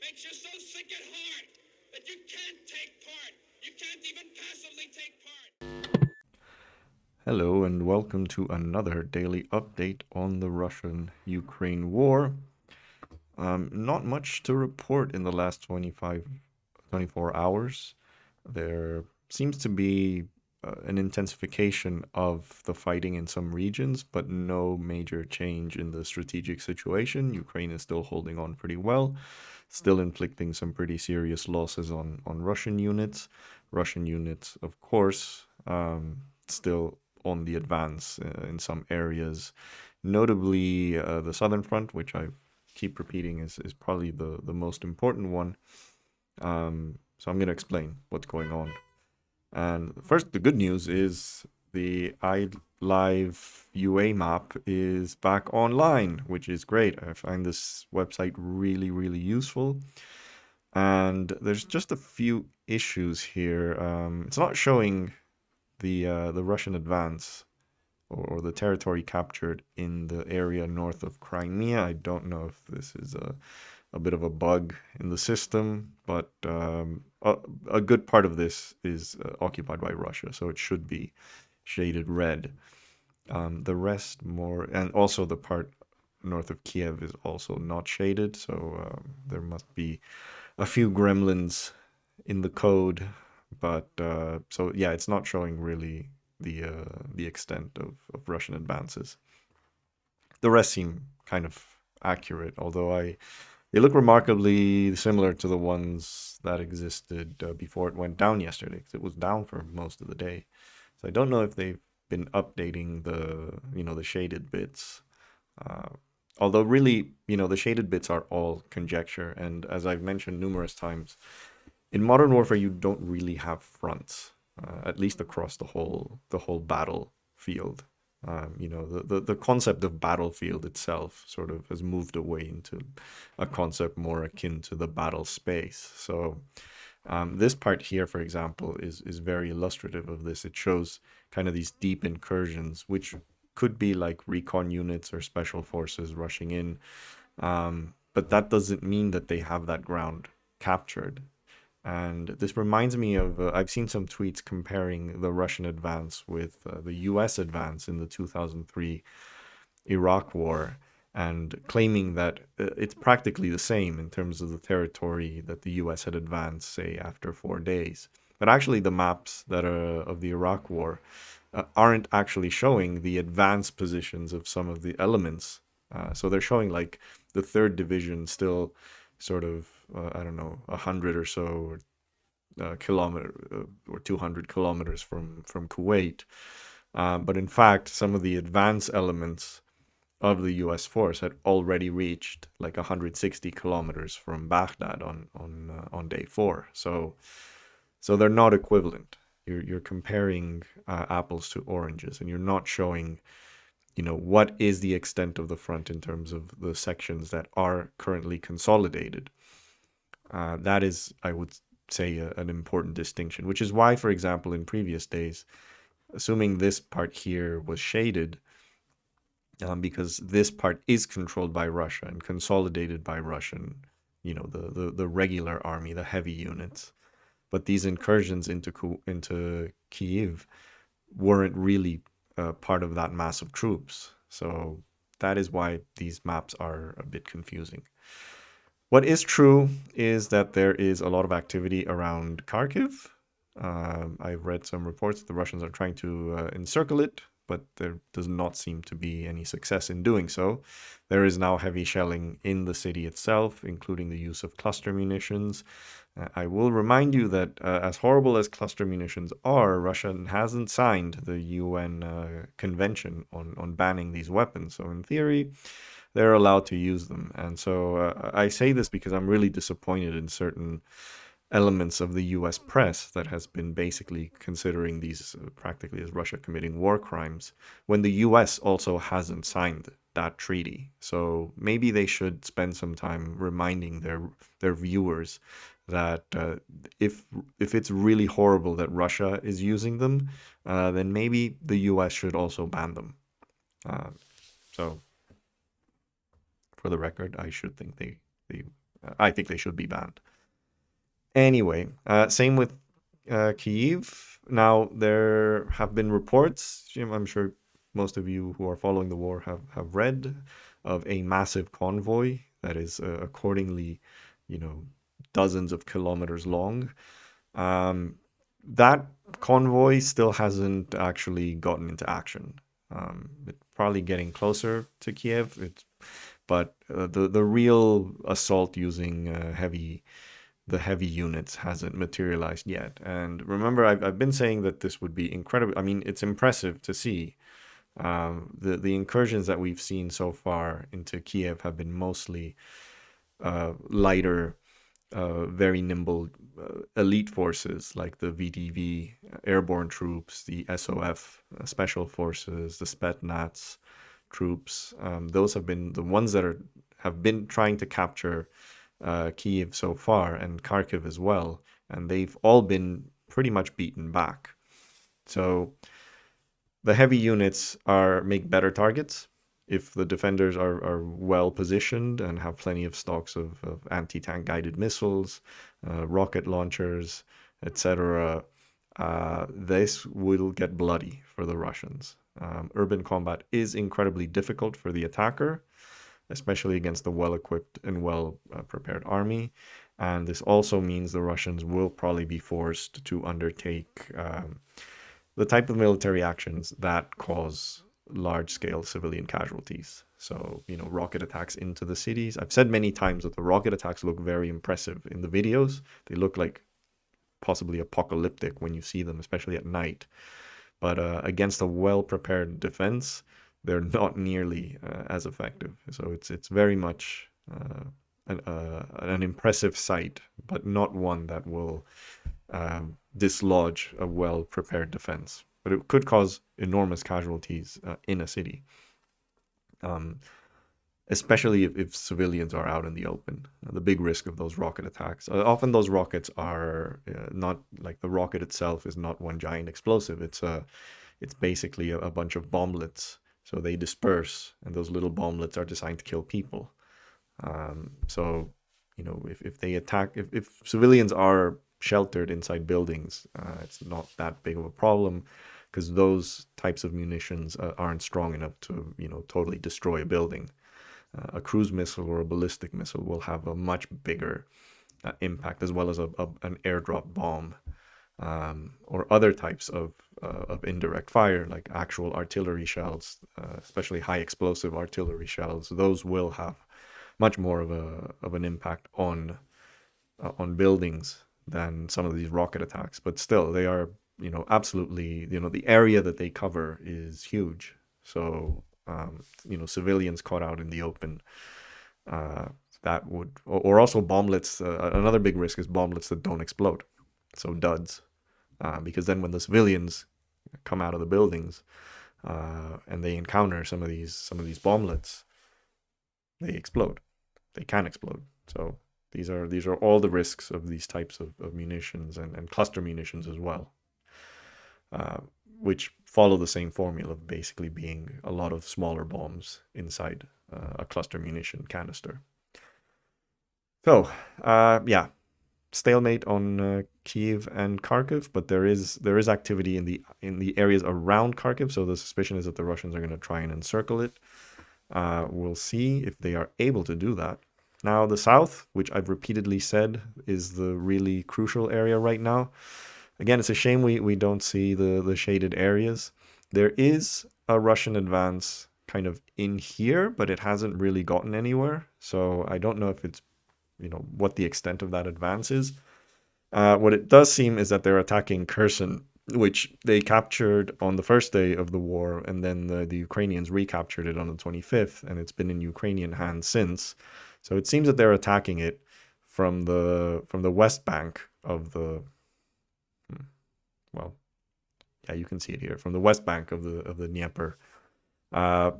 makes you so sick at heart that you can't take part. You can't even passively take part. Hello and welcome to another daily update on the Russian-Ukraine war. Not much to report in the last 24 hours. There seems to be an intensification of the fighting in some regions, but no major change in the strategic situation. Ukraine is still holding on pretty well, still inflicting some pretty serious losses on Russian units. Russian units, of course, still on the advance in some areas, notably the southern front, which I keep repeating is probably the most important one. So I'm going to explain what's going on. And first, the good news is the iLive UA map is back online, which is great. I find this website really, really useful. And there's just a few issues here. It's not showing the Russian advance or the territory captured in the area north of Crimea. I don't know if this is a bit of a bug in the system, but a good part of this is occupied by Russia, so it should be shaded red. The rest more, and also the part north of Kiev is also not shaded, so there must be a few gremlins in the code, but so yeah, it's not showing really the extent of Russian advances. The rest seem kind of accurate, although they look remarkably similar to the ones that existed before it went down yesterday, because it was down for most of the day. So I don't know if they've been updating the shaded bits. Uh, Although really, the shaded bits are all conjecture, and as I've mentioned numerous times, in modern warfare you don't really have fronts, at least across the whole battlefield. The concept of battlefield itself sort of has moved away into a concept more akin to the battle space. So this part here, for example, is very illustrative of this. It shows kind of these deep incursions, which could be like recon units or special forces rushing in, but that doesn't mean that they have that ground captured. And this reminds me of I've seen some tweets comparing the Russian advance with the US advance in the 2003 Iraq War, and claiming that it's practically the same in terms of the territory that the US had advanced, say, after 4 days. But actually, the maps that are of the Iraq War aren't actually showing the advanced positions of some of the elements. So they're showing like the third division still sort of, I don't know, 100 or so kilometer or 200 kilometers from Kuwait. But in fact, some of the advanced elements of the U.S. force had already reached like 160 kilometers from Baghdad on day 4. So they're not equivalent. You're comparing apples to oranges, and you're not showing what is the extent of the front in terms of the sections that are currently consolidated. That is, I would say, an important distinction, which is why, for example, in previous days, assuming this part here was shaded, because this part is controlled by Russia and consolidated by Russian, the regular army, the heavy units. But these incursions into Kyiv weren't really part of that mass of troops. So that is why these maps are a bit confusing. What is true is that there is a lot of activity around Kharkiv. I've read some reports that the Russians are trying to encircle it, but there does not seem to be any success in doing so. There is now heavy shelling in the city itself, including the use of cluster munitions. I will remind you that as horrible as cluster munitions are, Russia hasn't signed the UN convention on banning these weapons. So in theory, they're allowed to use them. And so I say this because I'm really disappointed in certain elements of the US press that has been basically considering these practically as Russia committing war crimes, when the US also hasn't signed that treaty. So maybe they should spend some time reminding their viewers that if it's really horrible that Russia is using them, then maybe the US should also ban them. So for the record, I should think they I think they should be banned. Anyway, same with Kyiv. Now, there have been reports, Jim, I'm sure most of you who are following the war have read of a massive convoy that is accordingly, you know, dozens of kilometers long. Um, that convoy still hasn't actually gotten into action. It's probably getting closer to Kiev. But the real assault using the heavy units hasn't materialized yet. And remember, I've been saying that this would be incredible. I mean, it's impressive to see. The incursions that we've seen so far into Kiev have been mostly lighter, very nimble elite forces like the VDV, airborne troops, the SOF, special forces, the Spetsnaz troops. Those have been the ones that have been trying to capture Kyiv so far, and Kharkiv as well, and they've all been pretty much beaten back. So the heavy units make better targets if the defenders are well positioned and have plenty of stocks of anti-tank guided missiles, rocket launchers, etc. This will get bloody for the Russians. Urban combat is incredibly difficult for the attacker, especially against a well-equipped and well-prepared army. And this also means the Russians will probably be forced to undertake the type of military actions that cause large-scale civilian casualties. So, rocket attacks into the cities. I've said many times that the rocket attacks look very impressive in the videos. They look like possibly apocalyptic when you see them, especially at night. But against a well-prepared defense, they're not nearly as effective. So it's very much an impressive sight, but not one that will dislodge a well-prepared defense. But it could cause enormous casualties in a city, especially if civilians are out in the open. The big risk of those rocket attacks. Often those rockets are not like the rocket itself is not one giant explosive. It's basically a bunch of bomblets. So they disperse, and those little bomblets are designed to kill people. So, if they attack, if civilians are sheltered inside buildings, it's not that big of a problem because those types of munitions aren't strong enough to, totally destroy a building. A cruise missile or a ballistic missile will have a much bigger impact, as well as an airdrop bomb or other types of indirect fire, like actual artillery shells, especially high explosive artillery shells. Those will have much more of an impact on buildings than some of these rocket attacks. But still, they are absolutely, the area that they cover is huge. So civilians caught out in the open, that would, or also bomblets. Another big risk is bomblets that don't explode, so duds, because then when the civilians come out of the buildings and they encounter some of these bomblets, they explode. They can explode. So these are all the risks of these types of munitions and cluster munitions as well, which follow the same formula of basically being a lot of smaller bombs inside a cluster munition canister. So, yeah, stalemate on Kyiv and Kharkiv, but there is activity in the areas around Kharkiv. So the suspicion is that the Russians are going to try and encircle it. We'll see if they are able to do that. Now, the south, which I've repeatedly said is the really crucial area right now. Again, it's a shame we don't see the shaded areas. There is a Russian advance kind of in here, but it hasn't really gotten anywhere. So I don't know if it's, what the extent of that advance is. What it does seem is that they're attacking Kherson, which they captured on the first day of the war, and then the Ukrainians recaptured it on the 25th, and it's been in Ukrainian hands since. So it seems that they're attacking it from the west bank of the, well, yeah, you can see it here, from the west bank of the Dnieper. I've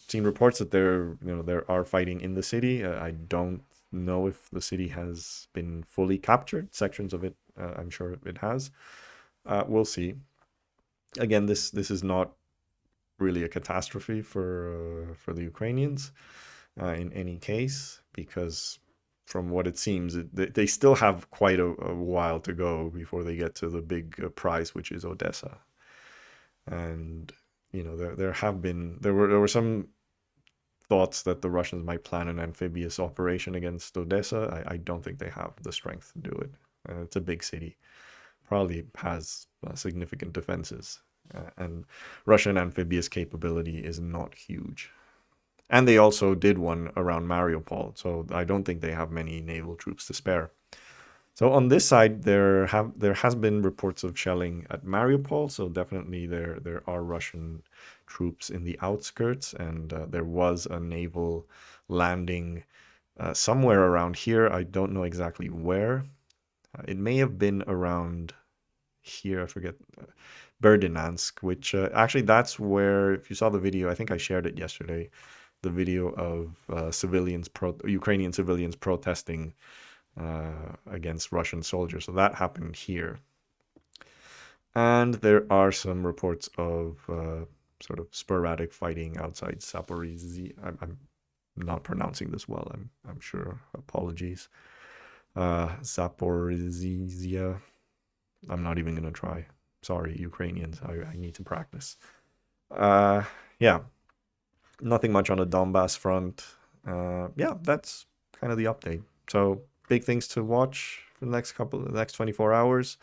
seen reports that there are fighting in the city. I don't know if the city has been fully captured. Sections of it, I'm sure it has. We'll see. Again, this is not really a catastrophe for the Ukrainians. in any case, because from what it seems, they still have quite a while to go before they get to the big prize, which is Odessa. And there were some thoughts that the Russians might plan an amphibious operation against Odessa. I don't think they have the strength to do it. It's a big city, probably has significant defenses, and Russian amphibious capability is not huge. And they also did one around Mariupol, so I don't think they have many naval troops to spare. So on this side, there has been reports of shelling at Mariupol, so definitely there are Russian troops in the outskirts, and there was a naval landing somewhere around here. I don't know exactly where. It may have been around here. I forget. Berdyansk, which actually that's where, if you saw the video, I think I shared it yesterday, the video of Ukrainian civilians protesting against Russian soldiers. So that happened here. And there are some reports of sort of sporadic fighting outside Zaporizhzhia. I'm not pronouncing this well. I'm sure. Apologies. Zaporizhzhia. I'm not even gonna try. Sorry, Ukrainians. I need to practice. Yeah, nothing much on the Donbass front. Yeah, that's kind of the update. So big things to watch for the next 24 hours.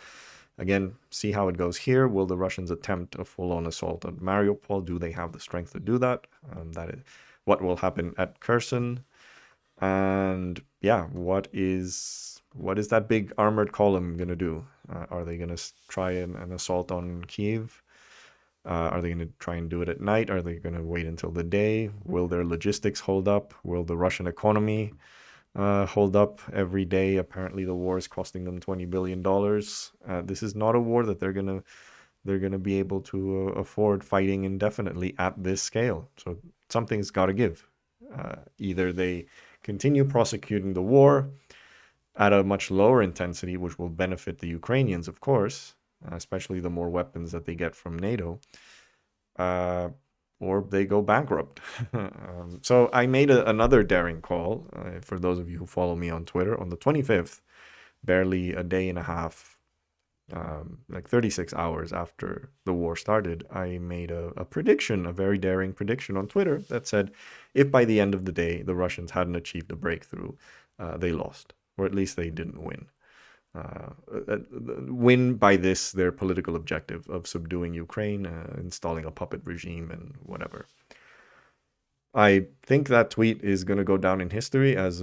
Again, see how it goes here. Will the Russians attempt a full-on assault on Mariupol? Do they have the strength to do that? That is what will happen at Kherson. And yeah, what is that big armored column gonna do? Are they gonna try an assault on Kiev? Are they going to try and do it at night? Are they going to wait until the day? Will their logistics hold up? Will the Russian economy hold up every day? Apparently, the war is costing them $20 billion. This is not a war that they're gonna be able to afford fighting indefinitely at this scale. So something's got to give. Either they continue prosecuting the war at a much lower intensity, which will benefit the Ukrainians, of course, especially the more weapons that they get from NATO, or they go bankrupt. So I made another daring call, for those of you who follow me on Twitter, on the 25th, barely a day and a half, like 36 hours after the war started, I made a prediction, a very daring prediction on Twitter that said, if by the end of the day the Russians hadn't achieved a breakthrough, they lost, or at least they didn't win. Win by this their political objective of subduing Ukraine, installing a puppet regime, and whatever. I think that tweet is going to go down in history as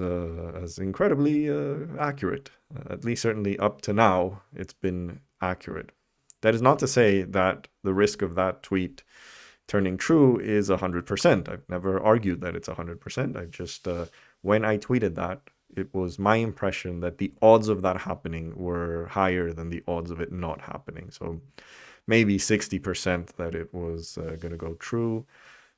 incredibly accurate. At least certainly up to now, it's been accurate. That is not to say that the risk of that tweet turning true is 100%. I've never argued that it's 100%. I just, when I tweeted that, it was my impression that the odds of that happening were higher than the odds of it not happening. So maybe 60% that it was going to go true,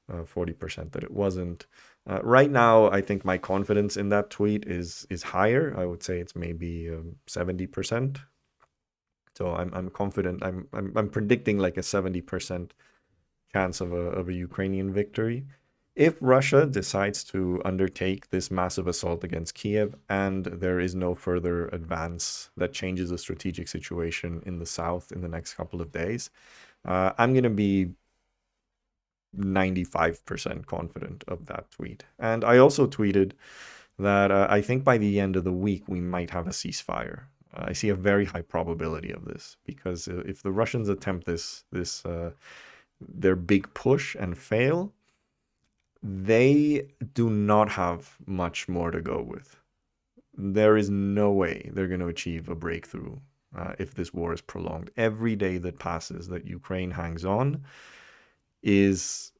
40% that it wasn't. Right now, I think my confidence in that tweet is higher. I would say it's maybe 70%. So I'm confident. I'm predicting like a 70% chance of a Ukrainian victory. If Russia decides to undertake this massive assault against Kiev and there is no further advance that changes the strategic situation in the south in the next couple of days, I'm going to be 95% confident of that tweet. And I also tweeted that I think by the end of the week we might have a ceasefire. I see a very high probability of this because if the Russians attempt their big push and fail, they do not have much more to go with. There is no way they're going to achieve a breakthrough if this war is prolonged. Every day that passes that Ukraine hangs on is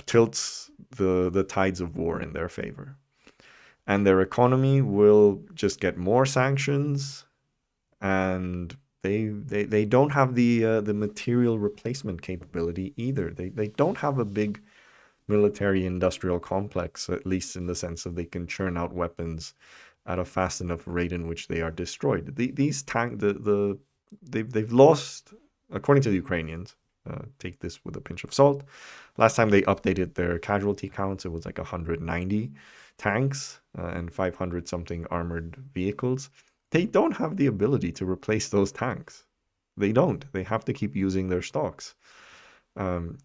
tilts the tides of war in their favor. And their economy will just get more sanctions, and they don't have the material replacement capability either. They don't have a big military industrial complex, at least in the sense of they can churn out weapons at a fast enough rate in which they are destroyed. They've lost, according to the Ukrainians, take this with a pinch of salt, Last time they updated their casualty counts, it was like 190 tanks and 500 something armored vehicles. They don't have the ability to replace those tanks. They don't. They have to keep using their stocks.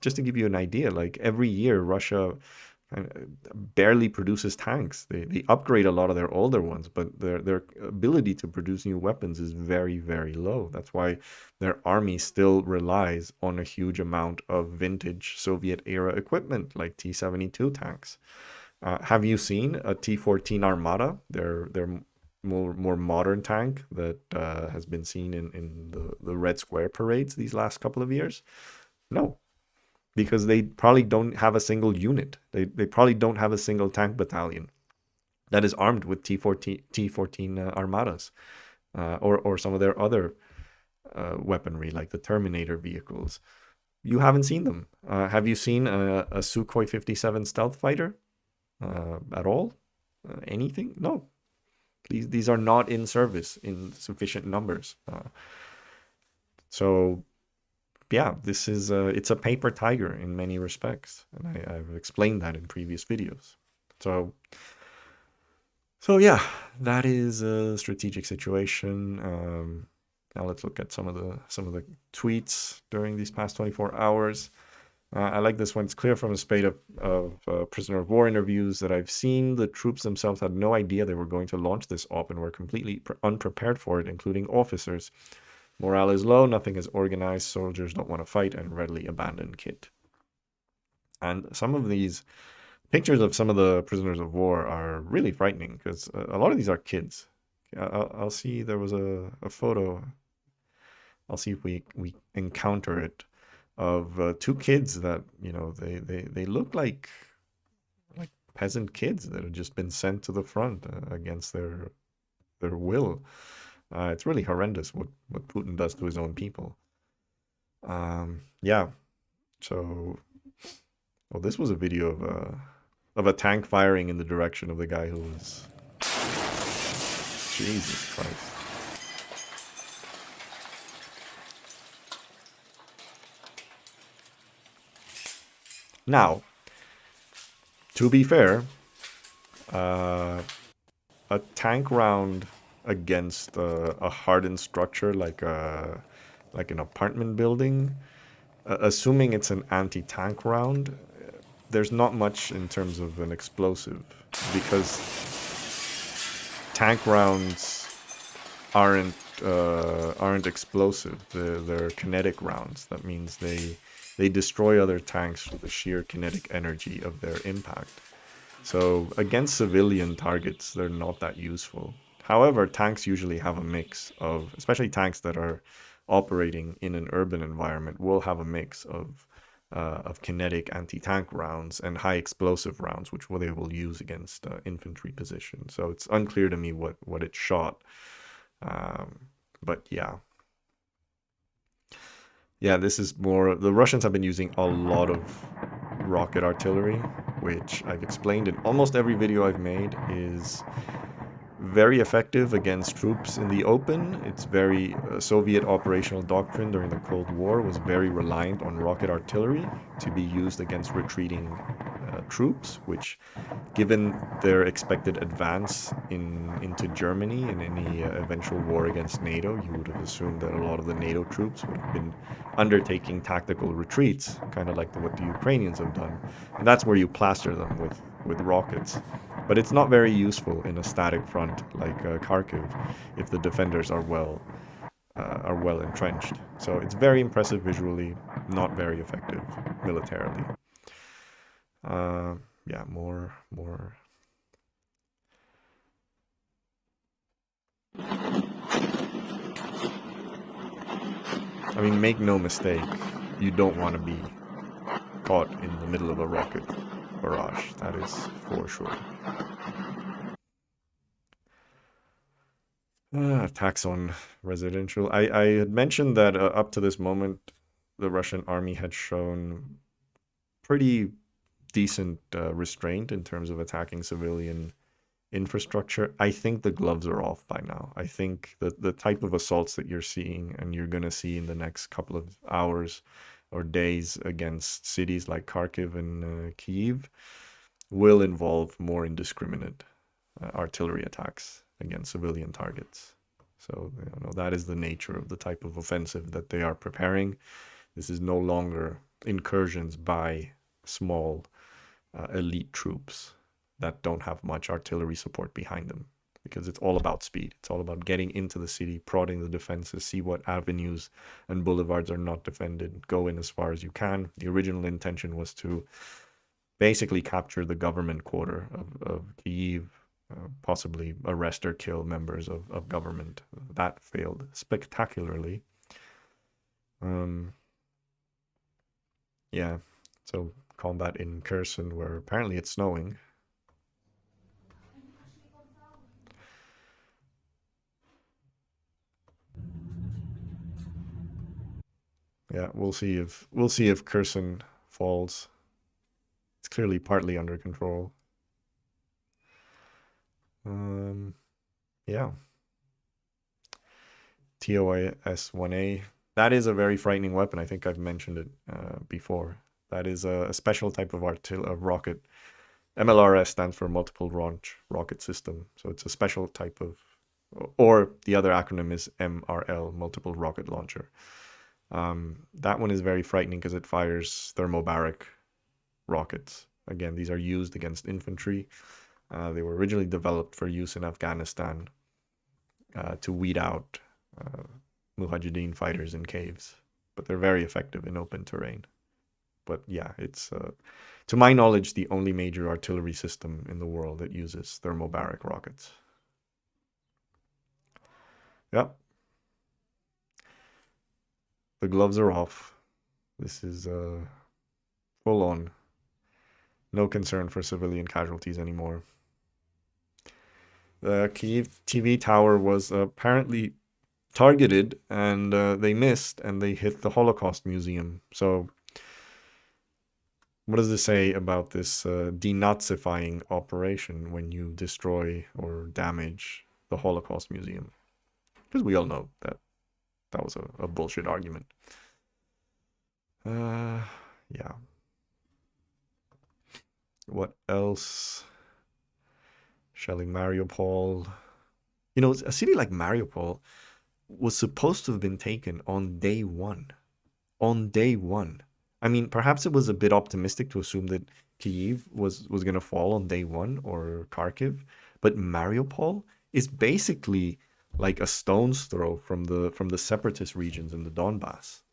Just to give you an idea, like every year, Russia barely produces tanks. They upgrade a lot of their older ones, but their ability to produce new weapons is very, very low. That's why their army still relies on a huge amount of vintage Soviet era equipment like T-72 tanks. Have you seen a T-14 Armata? Their more modern tank that has been seen in the Red Square parades these last couple of years? No, because they probably don't have a single unit. They probably don't have a single tank battalion that is armed with T-14 Armadas or some of their other weaponry like the Terminator vehicles. You haven't seen them. Have you seen a Sukhoi 57 stealth fighter at all? Anything? No. These are not in service in sufficient numbers. So yeah, this is it's a paper tiger in many respects, and I've explained that in previous videos. So yeah, that is a strategic situation. Now let's look at some of the tweets during these past 24 hours. I like this one. It's clear from a spate of prisoner of war interviews that I've seen the troops themselves had no idea they were going to launch this op and were completely unprepared for it, including officers. Morale is low, nothing is organized, soldiers don't want to fight and readily abandon kit. And some of these pictures of some of the prisoners of war are really frightening because a lot of these are kids. I'll see there was a photo. I'll see if we encounter it of two kids that, you know, they look like peasant kids that have just been sent to the front against their will. It's really horrendous what Putin does to his own people. Yeah. So, well, this was a video of a tank firing in the direction of the guy who was. Jesus Christ. Now, to be fair, a tank round against a hardened structure like an apartment building, assuming it's an anti-tank round, there's not much in terms of an explosive because tank rounds aren't explosive. They're kinetic rounds. That means they destroy other tanks through the sheer kinetic energy of their impact. So against civilian targets, they're not that useful. However, tanks usually have a mix of, especially tanks that are operating in an urban environment, will have a mix of kinetic anti-tank rounds and high explosive rounds, which they will use against infantry positions. So it's unclear to me what it shot. But yeah. Yeah, this is more, the Russians have been using a lot of rocket artillery, which I've explained in almost every video I've made is very effective against troops in the open. It's very Soviet operational doctrine during the Cold War was very reliant on rocket artillery to be used against retreating troops, which, given their expected advance into Germany in any eventual war against NATO, you would have assumed that a lot of the NATO troops would have been undertaking tactical retreats, kind of like what the Ukrainians have done. And that's where you plaster them with rockets. But it's not very useful in a static front like Kharkiv if the defenders are well entrenched. So it's very impressive visually, not very effective militarily. Yeah, more. I mean, make no mistake, you don't want to be caught in the middle of a rocket barrage. That is for sure. Attacks on residential. I had mentioned that up to this moment, the Russian army had shown pretty decent restraint in terms of attacking civilian infrastructure. I think the gloves are off by now. I think that the type of assaults that you're seeing and you're going to see in the next couple of hours or days against cities like Kharkiv and Kyiv will involve more indiscriminate artillery attacks against civilian targets. So that is the nature of the type of offensive that they are preparing. This is no longer incursions by small elite troops that don't have much artillery support behind them, because it's all about speed. It's all about getting into the city, prodding the defenses, see what avenues and boulevards are not defended, go in as far as you can. The original intention was to basically capture the government quarter of Kyiv, possibly arrest or kill members of government. That failed spectacularly. Yeah, so combat in Kherson, where apparently it's snowing. Yeah, we'll see if Kherson falls. It's clearly partly under control. Yeah. TOS-1A. That is a very frightening weapon. I think I've mentioned it before. That is a special type of rocket. MLRS stands for multiple launch rocket system. So it's a special type of, or the other acronym is MRL, multiple rocket launcher. That one is very frightening because it fires thermobaric rockets. Again, these are used against infantry. They were originally developed for use in Afghanistan to weed out Mujahideen fighters in caves, but they're very effective in open terrain. But yeah, it's, to my knowledge, the only major artillery system in the world that uses thermobaric rockets. Yep. The gloves are off. This is full on. No concern for civilian casualties anymore. The Kyiv TV tower was apparently targeted, and they missed, and they hit the Holocaust Museum. So what does this say about this denazifying operation when you destroy or damage the Holocaust Museum? Because we all know that that was a bullshit argument. Yeah. What else? Shelling Mariupol. You know, a city like Mariupol was supposed to have been taken on day one. On day one. I mean, perhaps it was a bit optimistic to assume that Kyiv was going to fall on day one, or Kharkiv, but Mariupol is basically like a stone's throw from the separatist regions in the Donbass.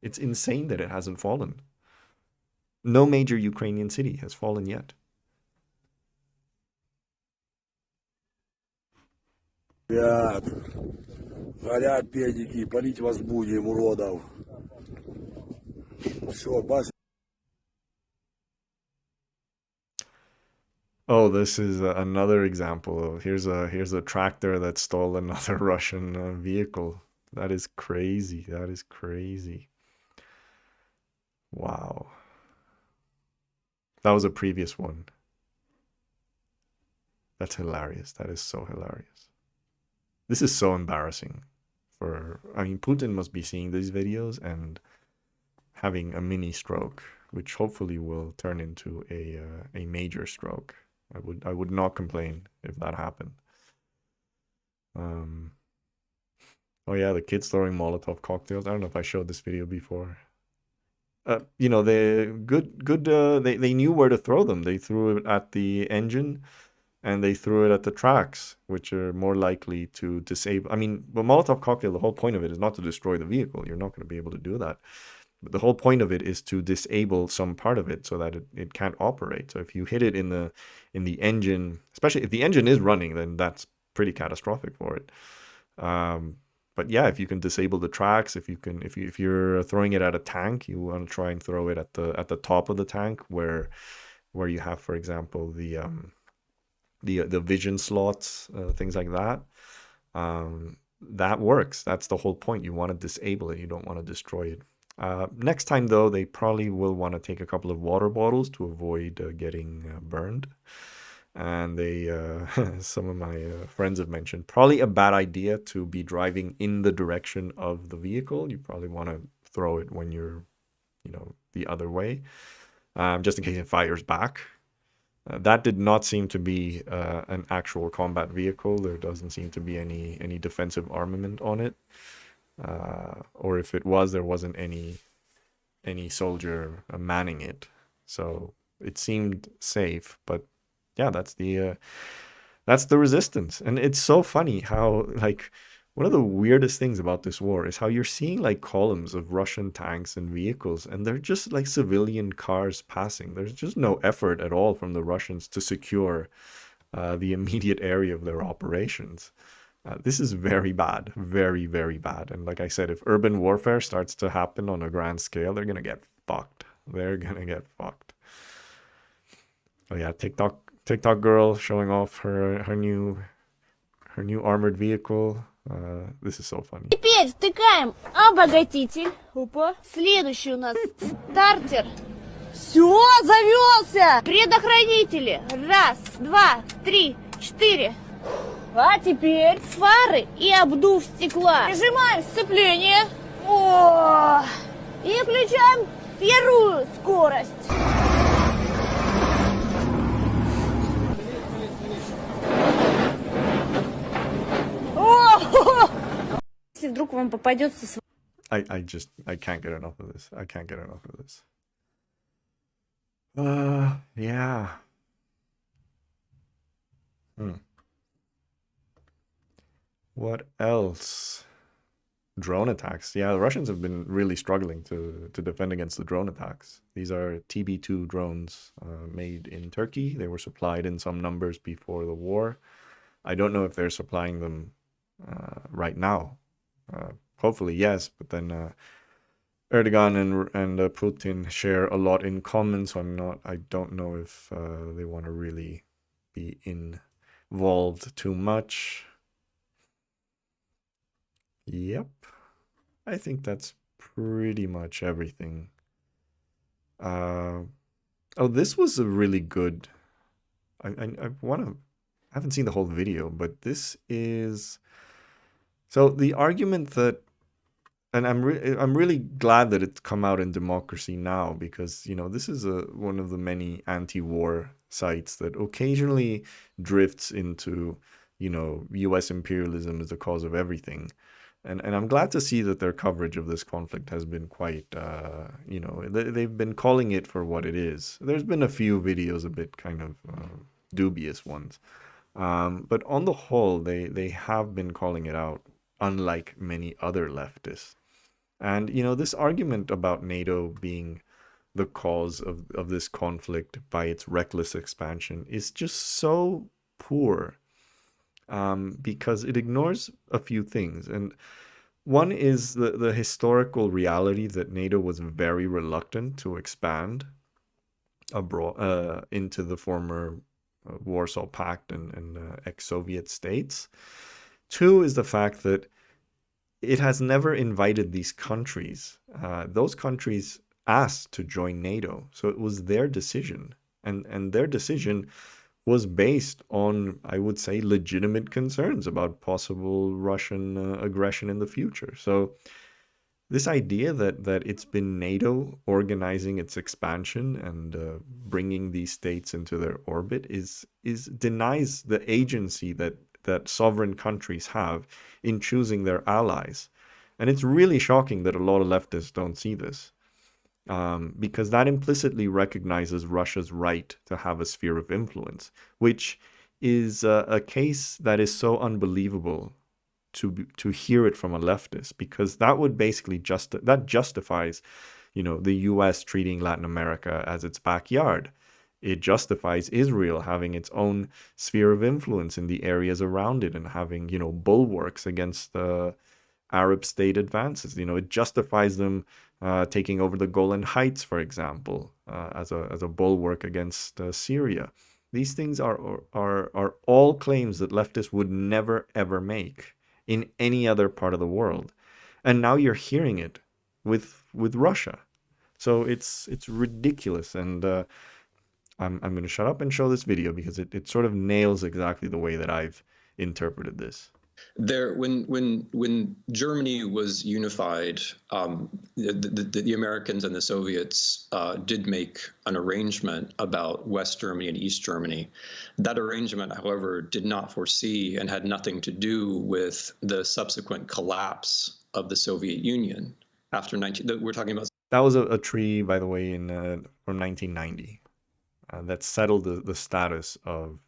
It's insane that it hasn't fallen. No major Ukrainian city has fallen yet. Ребят, горят педики, полить вас будем, уродов. Все, баш. Oh, this is another example of here's a tractor that stole another Russian vehicle. That is crazy. That is crazy. Wow. That was a previous one. That's hilarious. That is so hilarious. This is so embarrassing I mean, Putin must be seeing these videos and having a mini stroke, which hopefully will turn into a major stroke. I would not complain if that happened. Oh yeah, the kids throwing Molotov cocktails. I don't know if I showed this video before. You know, they they knew where to throw them. They threw it at the engine, and they threw it at the tracks, which are more likely to disable. I mean, the Molotov cocktail, the whole point of it is not to destroy the vehicle. You're not going to be able to do that. But the whole point of it is to disable some part of it so that it can't operate. So if you hit it in the engine, especially if the engine is running, then that's pretty catastrophic for it. But yeah, if you can disable the tracks, if you're throwing it at a tank, you want to try and throw it at the top of the tank where you have, for example, the vision slots, things like that. That works. That's the whole point. You want to disable it. You don't want to destroy it. Next time, though, they probably will want to take a couple of water bottles to avoid getting burned. And some of my friends have mentioned, probably a bad idea to be driving in the direction of the vehicle. You probably want to throw it when you're, the other way, just in case it fires back. That did not seem to be an actual combat vehicle. There doesn't seem to be any defensive armament on it, or if it was, there wasn't any soldier manning it. So it seemed safe, but yeah, that's the resistance. And it's so funny how, like, one of the weirdest things about this war is how you're seeing like columns of Russian tanks and vehicles, and they're just like civilian cars passing. There's just no effort at all from the Russians to secure the immediate area of their operations. This is very bad, very, very bad. And like I said, if urban warfare starts to happen on a grand scale, they're gonna get fucked. They're gonna get fucked. Oh yeah, TikTok girl showing off her new armored vehicle. This is so funny. Теперь втыкаем обогатитель. Опа. Следующий у нас стартер. Все, завелся. Предохранители. Раз, два, три, четыре. А теперь фары и обдув стекла. Нажимаем сцепление. О! И включаем первую скорость. Если вдруг вам попадется... I can't get enough of this. I can't get enough of this. Yeah. What else? Drone attacks. Yeah, the Russians have been really struggling to defend against the drone attacks. These are TB2 drones made in Turkey. They were supplied in some numbers before the war. I don't know if they're supplying them right now. Hopefully, yes, but then Erdogan and Putin share a lot in common, so I don't know if they want to really be involved too much. Yep, I think that's pretty much everything. Oh, this was a really good. I haven't seen the whole video, but this is. So the argument that, and I'm really glad that it's come out in Democracy Now, because this is one of the many anti-war sites that occasionally drifts into U.S. imperialism as the cause of everything. And I'm glad to see that their coverage of this conflict has been quite, they've been calling it for what it is. There's been a few videos a bit kind of dubious ones. But on the whole, they have been calling it out, unlike many other leftists. And, this argument about NATO being the cause of this conflict by its reckless expansion is just so poor. Because it ignores a few things. And one is the historical reality that NATO was very reluctant to expand abroad into the former Warsaw Pact and ex-Soviet states. Two is the fact that it has never invited these countries. Those countries asked to join NATO. So it was their decision. And their decision was based on, I would say, legitimate concerns about possible Russian aggression in the future. So this idea that it's been NATO organizing its expansion and bringing these states into their orbit is denies the agency that sovereign countries have in choosing their allies. And it's really shocking that a lot of leftists don't see this. Because that implicitly recognizes Russia's right to have a sphere of influence, which is a case that is so unbelievable to hear it from a leftist, because that would basically justifies, the U.S. treating Latin America as its backyard. It justifies Israel having its own sphere of influence in the areas around it and having, bulwarks against the Arab state advances. It justifies them taking over the Golan Heights, for example, as a bulwark against Syria. These things are all claims that leftists would never ever make in any other part of the world, and now you're hearing it with Russia. So it's ridiculous, and I'm going to shut up and show this video because it sort of nails exactly the way that I've interpreted this. When Germany was unified, the Americans and the Soviets did make an arrangement about West Germany and East Germany. That arrangement, however, did not foresee and had nothing to do with the subsequent collapse of the Soviet Union after 19. We're talking about. That was a treaty, by the way, in from 1990 that settled the status of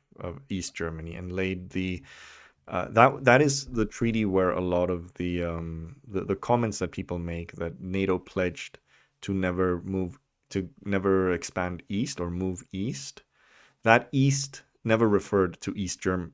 East Germany and laid the that is the treaty where a lot of the comments that people make that NATO pledged to never expand east or move east. That east never referred to Eastern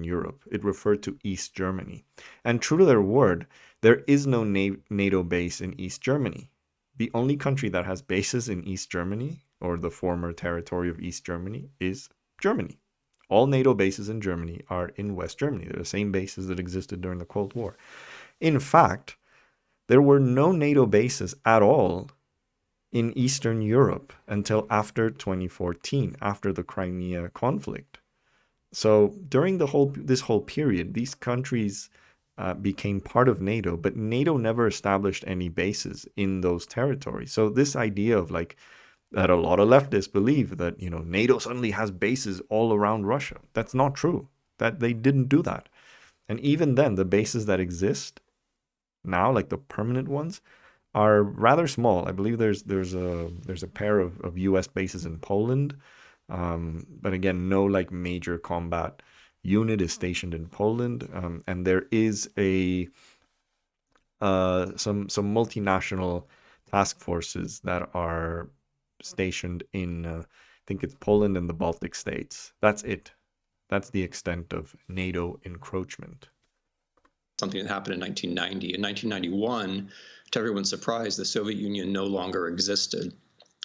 Europe. It referred to East Germany. And true to their word, there is no NATO base in East Germany. The only country that has bases in East Germany, or the former territory of East Germany, is Germany. All NATO bases in Germany are in West Germany. They're the same bases that existed during the Cold War. In fact, there were no NATO bases at all in Eastern Europe until after 2014, after the Crimea conflict. So during this whole period, these countries became part of NATO, but NATO never established any bases in those territories. So this idea of that a lot of leftists believe that, NATO suddenly has bases all around Russia. That's not true. That they didn't do that. And even then, the bases that exist now, like the permanent ones, are rather small. I believe there's a pair of US bases in Poland. But again, no major combat unit is stationed in Poland. And there is some multinational task forces that are stationed in, I think it's Poland and the Baltic states. That's it. That's the extent of NATO encroachment. Something that happened in 1990. In 1991, to everyone's surprise, the Soviet Union no longer existed.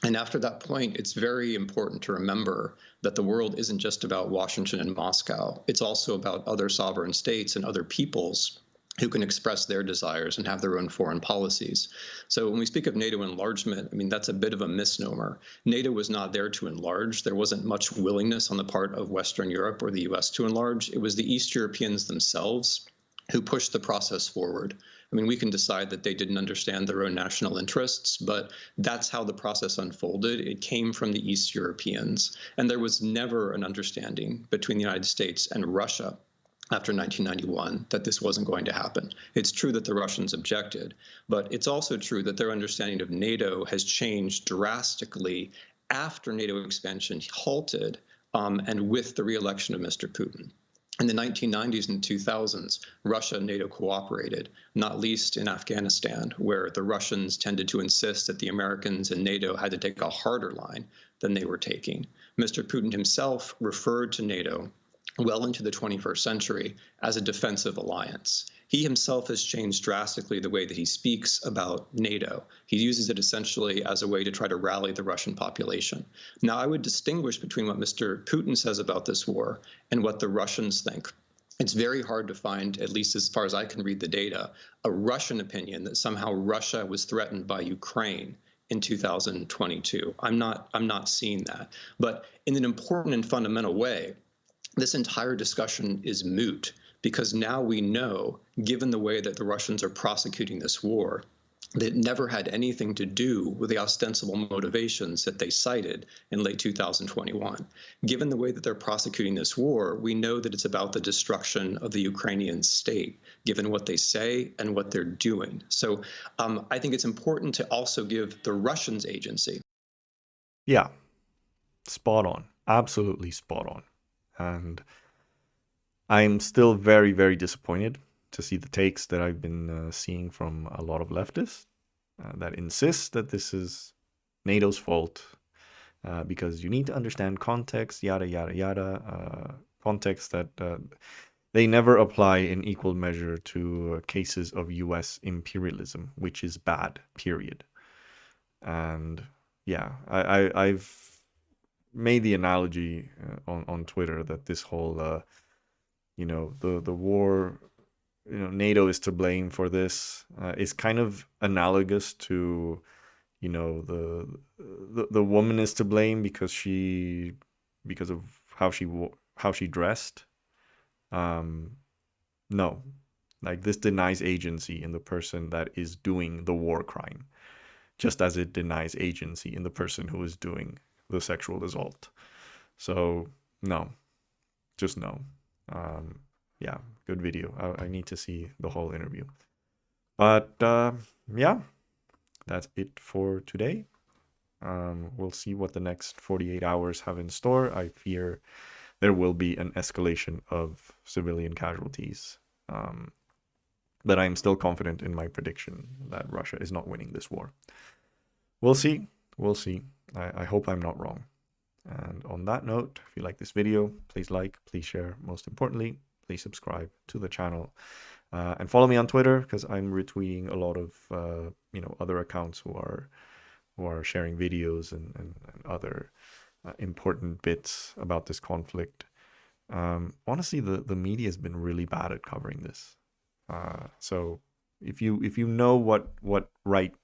And after that point, it's very important to remember that the world isn't just about Washington and Moscow. It's also about other sovereign states and other peoples who can express their desires and have their own foreign policies. So when we speak of NATO enlargement, I mean, that's a bit of a misnomer. NATO was not there to enlarge. There wasn't much willingness on the part of Western Europe or the US to enlarge. It was the East Europeans themselves who pushed the process forward. I mean, we can decide that they didn't understand their own national interests, but that's how the process unfolded. It came from the East Europeans. And there was never an understanding between the United States and Russia after 1991 that this wasn't going to happen. It's true that the Russians objected, but it's also true that their understanding of NATO has changed drastically after NATO expansion halted and with the re-election of Mr. Putin. In the 1990s and 2000s, Russia and NATO cooperated, not least in Afghanistan, where the Russians tended to insist that the Americans and NATO had to take a harder line than they were taking. Mr. Putin himself referred to NATO well into the 21st century as a defensive alliance. He himself has changed drastically the way that he speaks about NATO. He uses it essentially as a way to try to rally the Russian population. Now, I would distinguish between what Mr. Putin says about this war and what the Russians think. It's very hard to find, at least as far as I can read the data, a Russian opinion that somehow Russia was threatened by Ukraine in 2022. I'm not seeing that. But in an important and fundamental way, this entire discussion is moot because now we know, given the way that the Russians are prosecuting this war, that it never had anything to do with the ostensible motivations that they cited in late 2021. Given the way that they're prosecuting this war, we know that it's about the destruction of the Ukrainian state, given what they say and what they're doing. So I think it's important to also give the Russians agency. Yeah, spot on. Absolutely spot on. And I'm still very, very disappointed to see the takes that I've been seeing from a lot of leftists that insist that this is NATO's fault because you need to understand context, yada, yada, yada, context that they never apply in equal measure to cases of US imperialism, which is bad, period. And yeah, I've made the analogy on Twitter that this whole, the war, NATO is to blame for this, is kind of analogous to, the woman is to blame because of how she dressed. no. Like, this denies agency in the person that is doing the war crime, just as it denies agency in the person who is doing the sexual assault. So, no. Just no. Yeah, good video. I need to see the whole interview. But, yeah, that's it for today. We'll see what the next 48 hours have in store. I fear there will be an escalation of civilian casualties. But I'm still confident in my prediction that Russia is not winning this war. We'll see. We'll see. I hope I'm not wrong. And on that note, if you like this video, please like, please share. Most importantly, please subscribe to the channel. And follow me on Twitter, because I'm retweeting a lot of other accounts who are sharing videos and other important bits about this conflict. Honestly, the media has been really bad at covering this. So if you know what right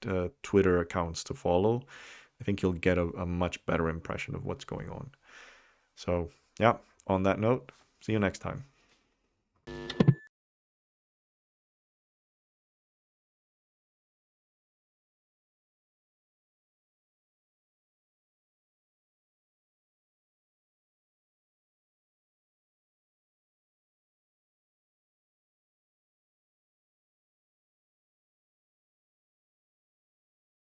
Twitter accounts to follow, I think you'll get a much better impression of what's going on. So yeah, on that note, see you next time.